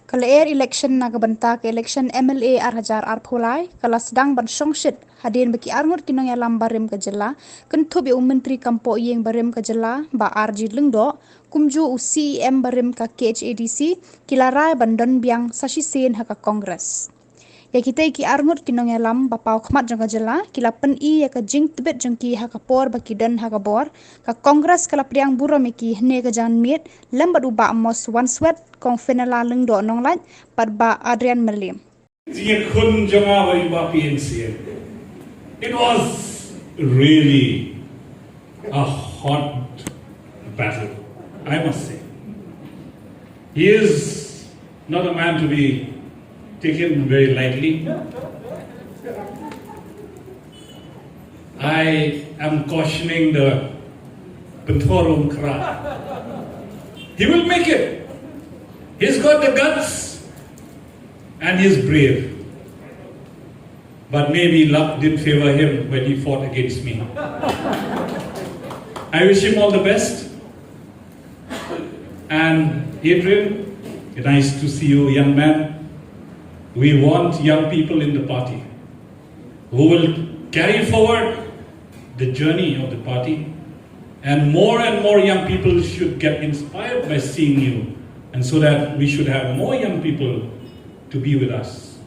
Kala election nagabanta ke election MLA arhajar arpholai kala sedang bansongshit hadin baki arngut kinong yalam barim kejela kentu bi menteri kampo yeng barim kejela ba RG lengdo kumju u CEM barim ka KHADC kilarai bandon biang sashi sen haka kongres. Ya kita iki arngut kinong yalam bapau khmat jang kejela kila pen I ya ka jing tibet jang ki haka por baki dan haka bor ka kongres kala pdiang burom iki hne ka jan mit lembat uba amos one sweat kong fenala lengdo nong laj pad ba Adrian Merlim. It was really a hot battle, I must say. He is not a man to be taken very lightly. I am cautioning the Penthorum crowd. He will make it. He's got the guts and he's brave. But maybe luck didn't favor him when he fought against me. I wish him all the best. And Adrian, nice to see you, young man. We want young people in the party who will carry forward the journey of the party. And more young people should get inspired by seeing you. And so that we should have more young people to be with us.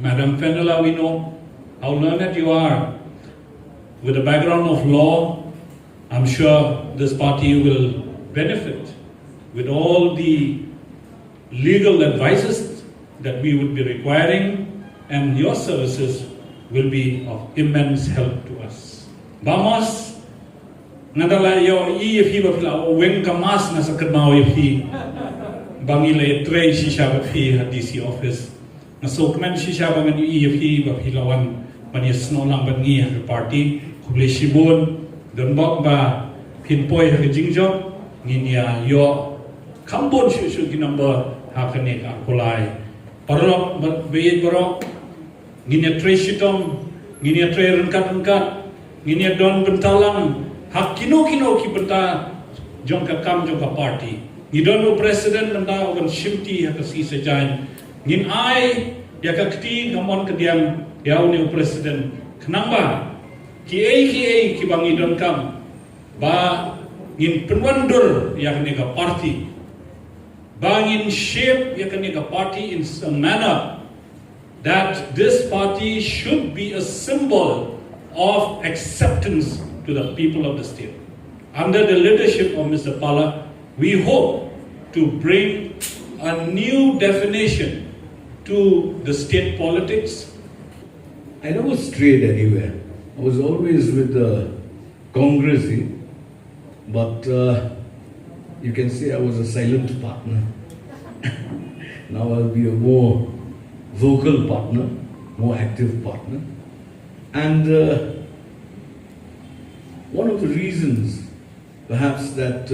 Madam Fenella, we know how learned you are. With a background of law, I'm sure this party will benefit with all the legal advices that we would be requiring, and your services will be of immense help to us. Vamos, nadala yo EFP bapila wen kamas na sa kadmaw EFP bangile tray shisha baphi DC office na so kmen shisha bangan EFP bapilawan mani sno lang bangi ha party khule shibon donbok ba pinpoy ha jingjo nginya yo kambon shu number ha kane ka kolai parok beyet borok nginya tray shitom nginya tray rengkat nginya don bentalang hak kino ki benta jong ka kam jong ka party ni don no president nanda ogan shimti ha ka si sajan ngin ai ya ka kti ngamon ka diam yaw ni president knamba ki bangi don kam ba ngin penwandur ya ka ni ka party bangin shape ya ka ni ka party in a manner that this party should be a symbol of acceptance to the people of the state. Under the leadership of Mr. Pala, we hope to bring a new definition to the state politics. I never strayed anywhere. I was always with the Congress, but you can say I was a silent partner. Now I'll be a more vocal partner, more active partner. And one of the reasons, perhaps, that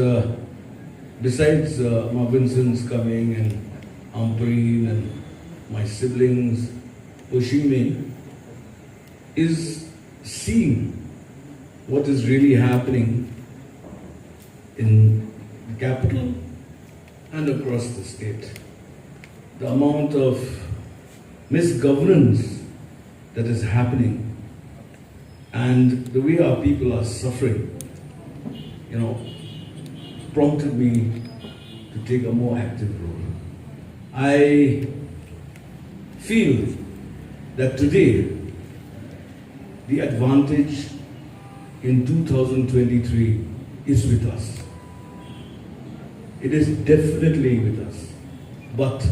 besides Marvinson's coming and Ampreen and my siblings pushing me, is seeing what is really happening in the capital and across the state. The amount of misgovernance that is happening and the way our people are suffering, prompted me to take a more active role. I feel that today, the advantage in 2023 is with us. It is definitely with us. But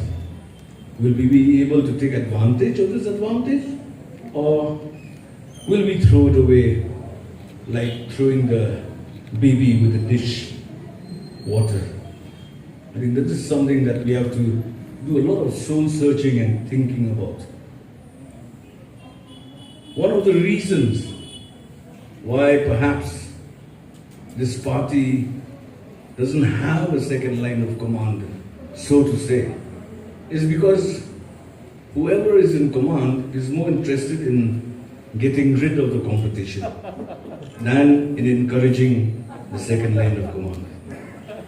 will we be able to take advantage of this advantage? Or will we throw it away like throwing the baby with the dish water? I think that is something that we have to do a lot of soul searching and thinking about. One of the reasons why perhaps this party doesn't have a second line of command, so to say, is because whoever is in command is more interested in getting rid of the competition than in encouraging the second line of command.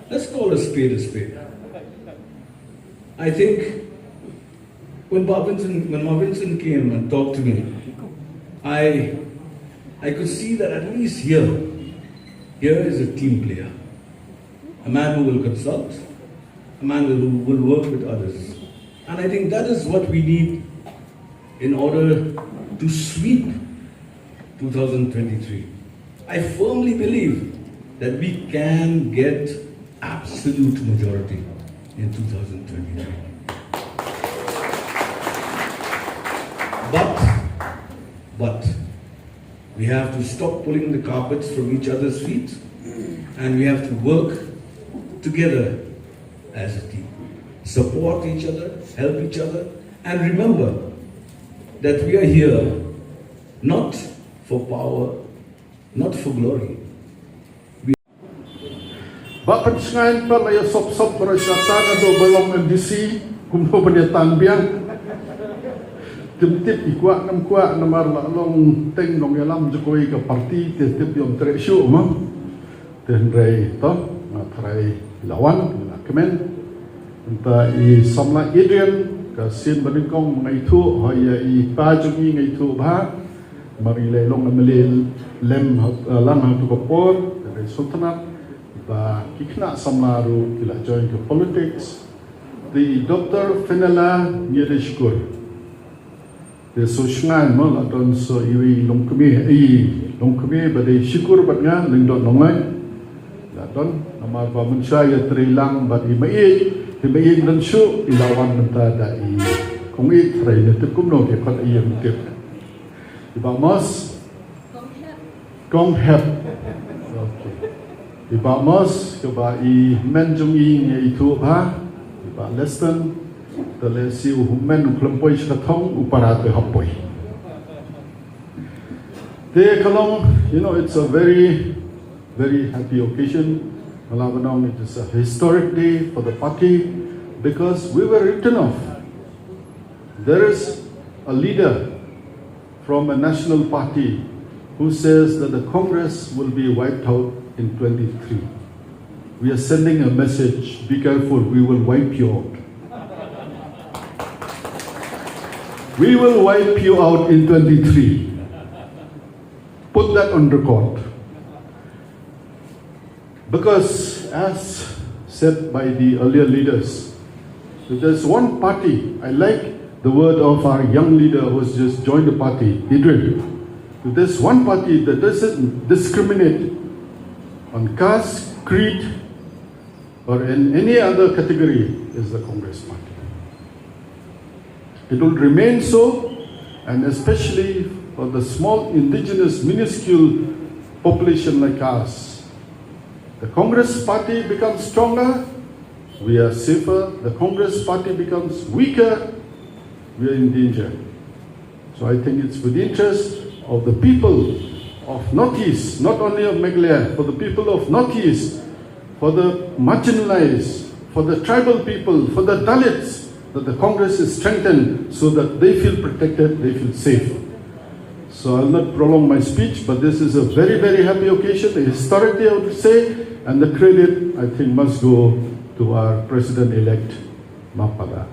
Let's call a spade a spade. I think when Marvinson came and talked to me, I could see that at least here is a team player. A man who will consult, a man who will work with others. And I think that is what we need in order to sweep 2023. I firmly believe that we can get absolute majority in 2023. But we have to stop pulling the carpets from each other's feet, and we have to work together as a team. Support each other, help each other, and remember that we are here not for power, not for glory. Bapak sengaja pernah ya sop bersyata atau belum MDC kumpulan penyataan biang tim-tim ikuat nam kuat namar long teng long yalam Jokowi ke parti tim-tim yang teresu mah tenrai toh matrai lawan kemen entah i samla Adrian ke sin beningkong mengaitu haya i pajungi ngaitu bah mari long amelil lem lang hatu kopor dari sultanat ba kikna samlaru kila join ke politics the Dr. Fenela Nyerishkur the sosngan mo la don so iwi longkumi badai syukur batnga lindot nongai la don namar ba mensyaya trilang bat imai dan syu ilawan menta dai kongi trai ne tukum no ke kot iem tip iba mos kong hep Iba mos keba i menjungi nge itu ha iba lesson tele si umen klempoi skatong uparate hapoi. Te kalong, it's a very happy occasion. Malabanong, it is a historic day for the party because we were written off. There is a leader from a national party who says that the Congress will be wiped out in 23. We are sending a message, be careful, we will wipe you out. We will wipe you out in 23. Put that on record. Because as said by the earlier leaders, if there's one party, I like the word of our young leader who has just joined the party, Idris. If there's one party that doesn't discriminate on caste, creed, or in any other category, is the Congress Party. It will remain so, and especially for the small, indigenous, minuscule population like us. The Congress Party becomes stronger, we are safer. The Congress Party becomes weaker, we are in danger. So I think it's with the interest of the people of Northeast, not only of Meghalaya, for the people of Northeast, for the marginalized, for the tribal people, for the Dalits, that the Congress is strengthened so that they feel protected, they feel safe. So I'll not prolong my speech, but this is a very, very happy occasion, a historic day I would say, and the credit I think must go to our President-elect, Mapada.